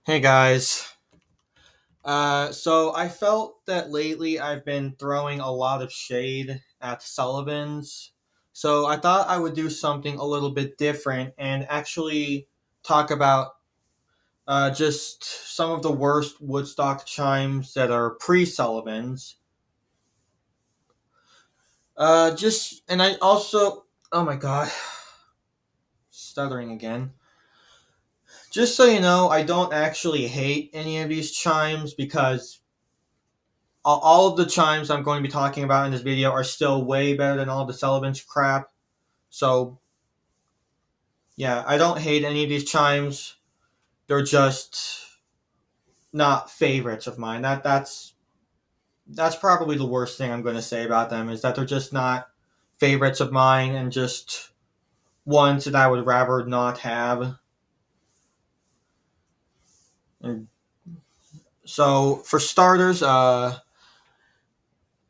Hey guys. So I felt that lately I've been throwing a lot of shade at Sullivans. So I thought I would do something a little bit different and actually talk about just some of the worst Woodstock chimes that are pre-Sullivans. And I also, oh my god, stuttering again. Just so you know, I don't actually hate any of these chimes because all of the chimes I'm going to be talking about in this video are still way better than all the Sullivans crap. So yeah, I don't hate any of these chimes. They're just not favorites of mine. That's probably the worst thing I'm going to say about them is that they're just not favorites of mine and just ones that I would rather not have. And so for starters, also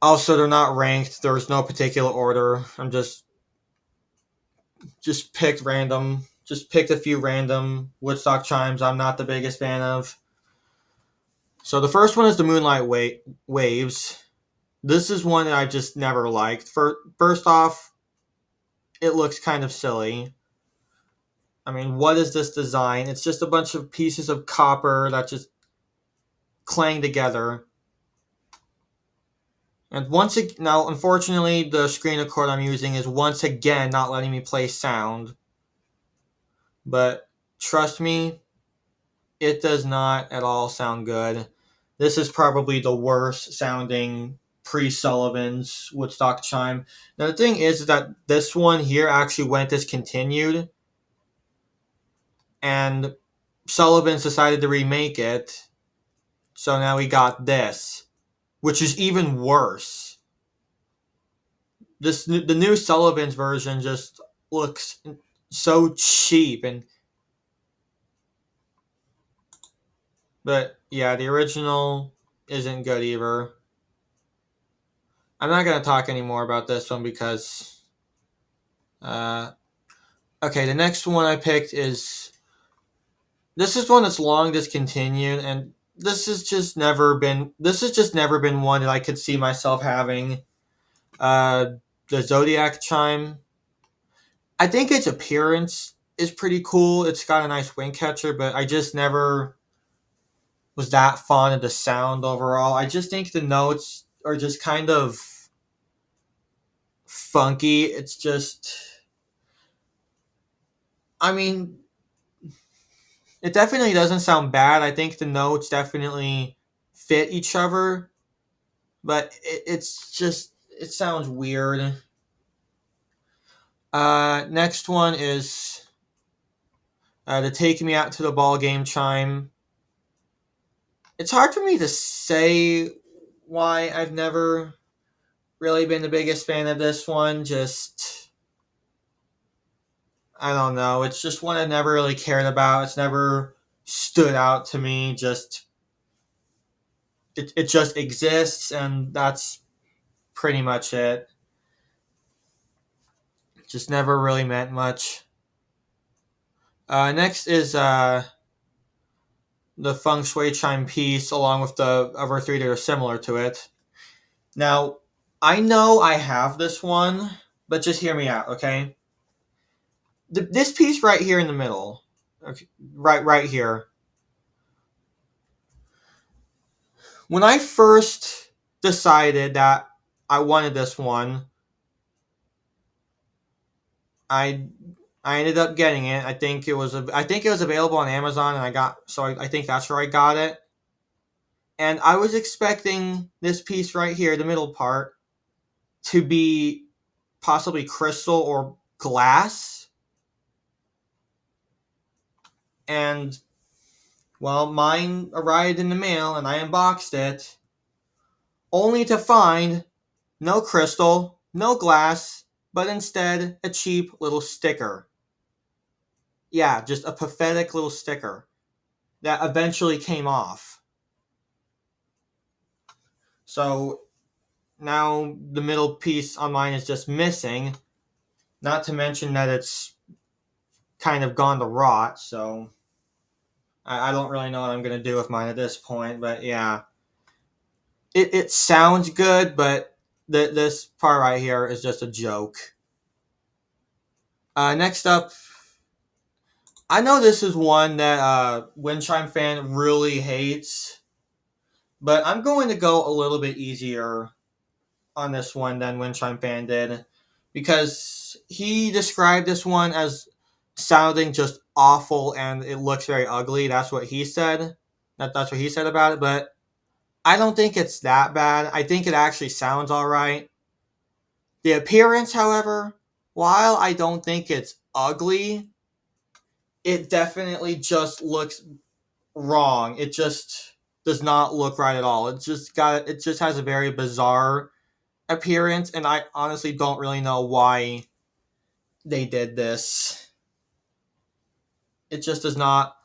they're not ranked. There's no particular order. I'm just picked random, just picked a few random Woodstock chimes I'm not the biggest fan of. So the first one is the Waves. This is one that I just never liked. First off, it looks kind of silly. I mean, what is this design? It's just a bunch of pieces of copper that just clang together. And now, unfortunately, the screen record I'm using is once again not letting me play sound. But trust me, it does not at all sound good. This is probably the worst sounding pre-Sullivan's Woodstock chime. Now the thing is that this one here actually went discontinued, and Sullivan's decided to remake it. So now we got this, which is even worse. The new Sullivan's version just looks so cheap but yeah, the original isn't good either. I'm not gonna talk anymore about this one because uh, okay, the next one I picked is this is one that's long discontinued, and this has just never been one that I could see myself having. Uh, the Zodiac chime. I think its appearance is pretty cool. It's got a nice wing catcher, but I just never was that fond of the sound overall. I just think the notes are just kind of funky. It's just, I mean, it definitely doesn't sound bad. I think the notes definitely fit each other, but it sounds weird. Next one is the "Take Me Out to the Ball Game" chime. It's hard for me to say why I've never really been the biggest fan of this one. Just I don't know. It's just one I never really cared about. It's never stood out to me. It just exists, and that's pretty much it. Just never really meant much. Next is the Feng Shui chime piece, along with the other three that are similar to it. Now, I know I have this one, but just hear me out, okay? This piece right here in the middle, okay, right here. When I first decided that I wanted this one, I I ended up getting it. I think it was available on Amazon, and I think that's where I got it. And I was expecting this piece right here, the middle part, to be possibly crystal or glass. And well, mine arrived in the mail, and I unboxed it, only to find no crystal, no glass, but instead a cheap little sticker. Yeah, just a pathetic little sticker that eventually came off. So now the middle piece on mine is just missing. Not to mention that it's kind of gone to rot. So I don't really know what I'm gonna do with mine at this point, but yeah, it sounds good, but this part right here is just a joke. Next up, I know this is one that Wind Chime fan really hates, but I'm going to go a little bit easier on this one than Wind Chime fan did, because he described this one as sounding just awful and it looks very ugly. That's what he said. That's what he said about it, but I don't think it's that bad. I think it actually sounds all right. The appearance, however, while I don't think it's ugly, it definitely just looks wrong. It just does not look right at all. It just has a very bizarre appearance, and I honestly don't really know why they did this. It just does not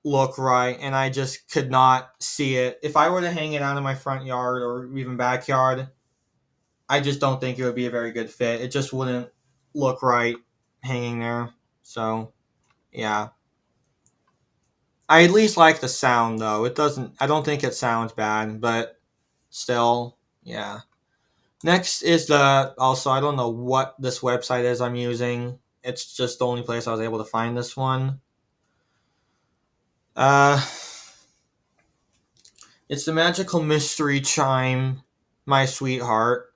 look right, and I just could not see it. If I were to hang it out in my front yard or even backyard, I just don't think it would be a very good fit. It just wouldn't look right hanging there. So, yeah. I at least like the sound though. It doesn't I don't think it sounds bad, but still, yeah. Next is the also I don't know what this website is I'm using. It's just the only place I was able to find this one. Uh it's the Magical Mystery Chime, My Sweetheart.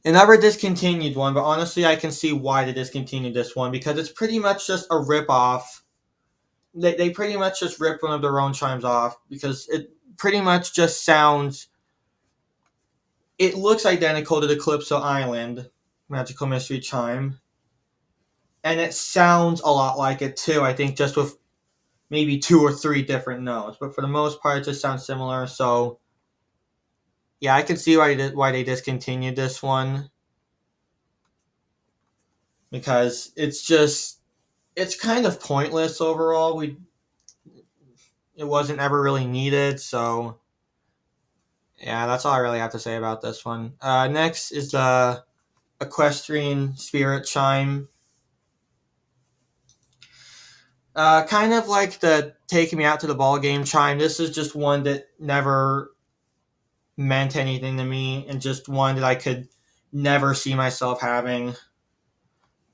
They never discontinued one, but honestly I can see why they discontinued this one because it's pretty much just a rip off. They pretty much just ripped one of their own chimes off because it pretty much just sounds it looks identical to the Calypso Island Magical Mystery Chime. And it sounds a lot like it too, I think just with maybe two or three different notes. But for the most part it just sounds similar, so yeah, I can see why they discontinued this one. Because it's kind of pointless overall. It wasn't ever really needed, so yeah, that's all I really have to say about this one. Next is the Equestrian Spirit Chime. Kind of like the Take Me Out to the Ball Game chime. This is just one that never meant anything to me, and just one that I could never see myself having.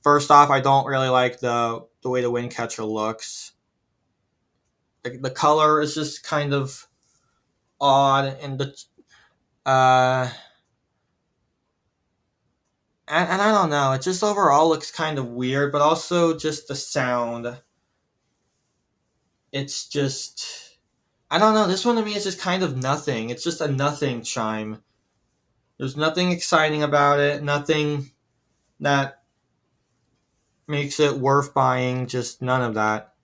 First off, I don't really like the way the wind catcher looks. The color is just kind of odd, and uh, and I don't know. It just overall looks kind of weird, but also just the sound. It's just I don't know. This one to me is just kind of nothing. It's just a nothing chime. There's nothing exciting about it. Nothing that makes it worth buying. Just none of that.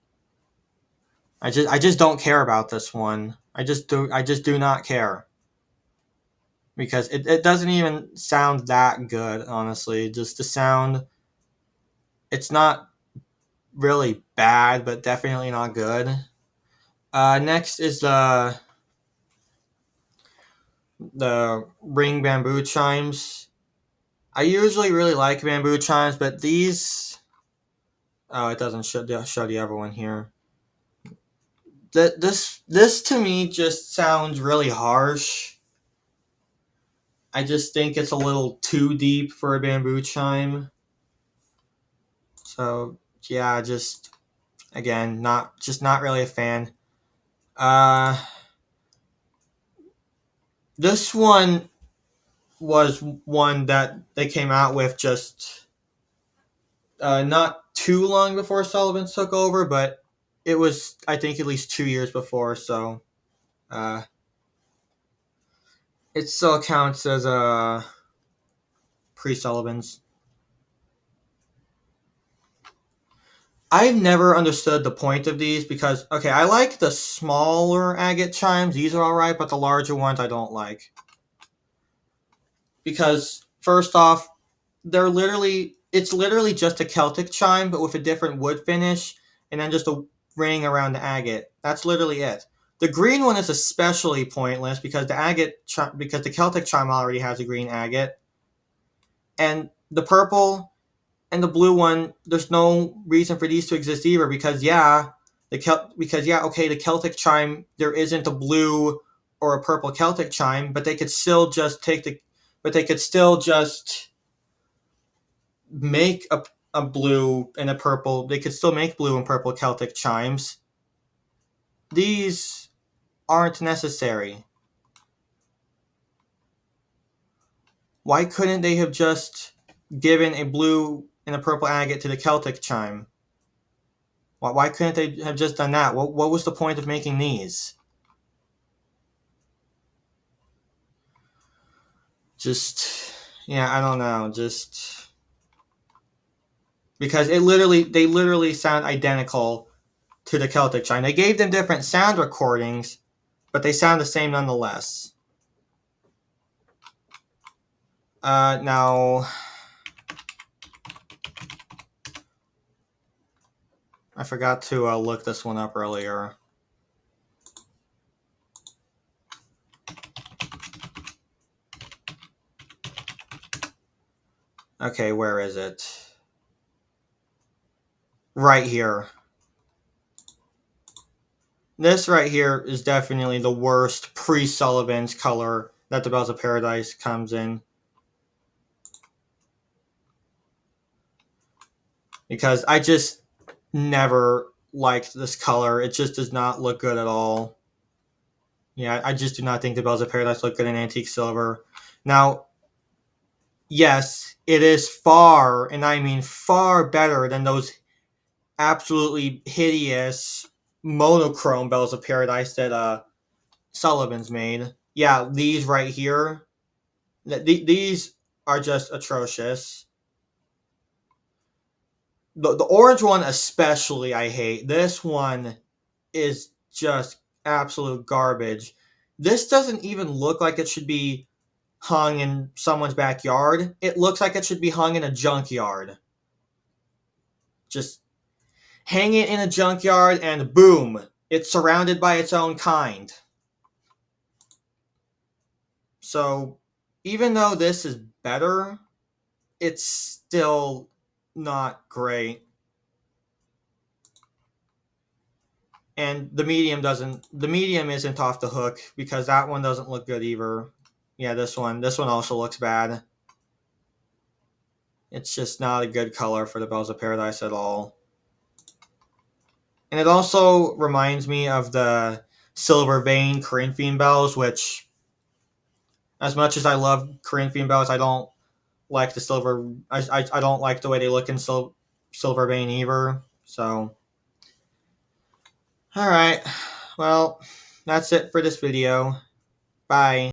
I just don't care about this one. I just do not care because it doesn't even sound that good, honestly. Just the sound, it's not really bad, but definitely not good. Next is the ring bamboo chimes. I usually really like bamboo chimes, but these oh, it doesn't show the other one here. This to me just sounds really harsh. I just think it's a little too deep for a bamboo chime. So yeah, just again, not really a fan. Uh, this one was one that they came out with just not too long before Sullivans took over, but it was I think at least 2 years before. So uh, it still counts as a pre Sullivans. I've never understood the point of these because okay, I like the smaller agate chimes; these are all right, but the larger ones I don't like because first off, it's literally just a Celtic chime, but with a different wood finish, and then just a ring around the agate. That's literally it. The green one is especially pointless because because the Celtic chime already has a green agate, and the purple and the blue one, there's no reason for these to exist either because yeah, Because yeah, okay, the Celtic chime, there isn't a blue or a purple Celtic chime, but they could still just make a blue and a purple. They could still make blue and purple Celtic chimes. These aren't necessary. Why couldn't they have just given a blue and a purple agate to the Celtic chime? Why couldn't they have just done that? What was the point of making these? Just, yeah, I don't know. Just because they literally sound identical to the Celtic chime. They gave them different sound recordings, but they sound the same nonetheless. Now, I forgot to look this one up earlier. Okay, where is it? Right here. This right here is definitely the worst pre-Sullivans color that the Bells of Paradise comes in. Because I just never liked this color. It just does not look good at all. Yeah, I just do not think the Bells of Paradise look good in antique silver. Now, yes, it is far, and I mean far better than those absolutely hideous monochrome Bells of Paradise that Sullivans made. Yeah, these right here, these are just atrocious. The orange one especially I hate. This one is just absolute garbage. This doesn't even look like it should be hung in someone's backyard. It looks like it should be hung in a junkyard. Just hang it in a junkyard and boom, it's surrounded by its own kind. So, even though this is better, it's still not great. And the medium isn't off the hook because that one doesn't look good either. Yeah, this one also looks bad. It's just not a good color for the Bells of Paradise at all. And it also reminds me of the Silver Vein Corinthian bells, which, as much as I love Corinthian bells, I don't like the silver. I don't like the way they look in Silver Vein either. So, all right, well, that's it for this video. Bye.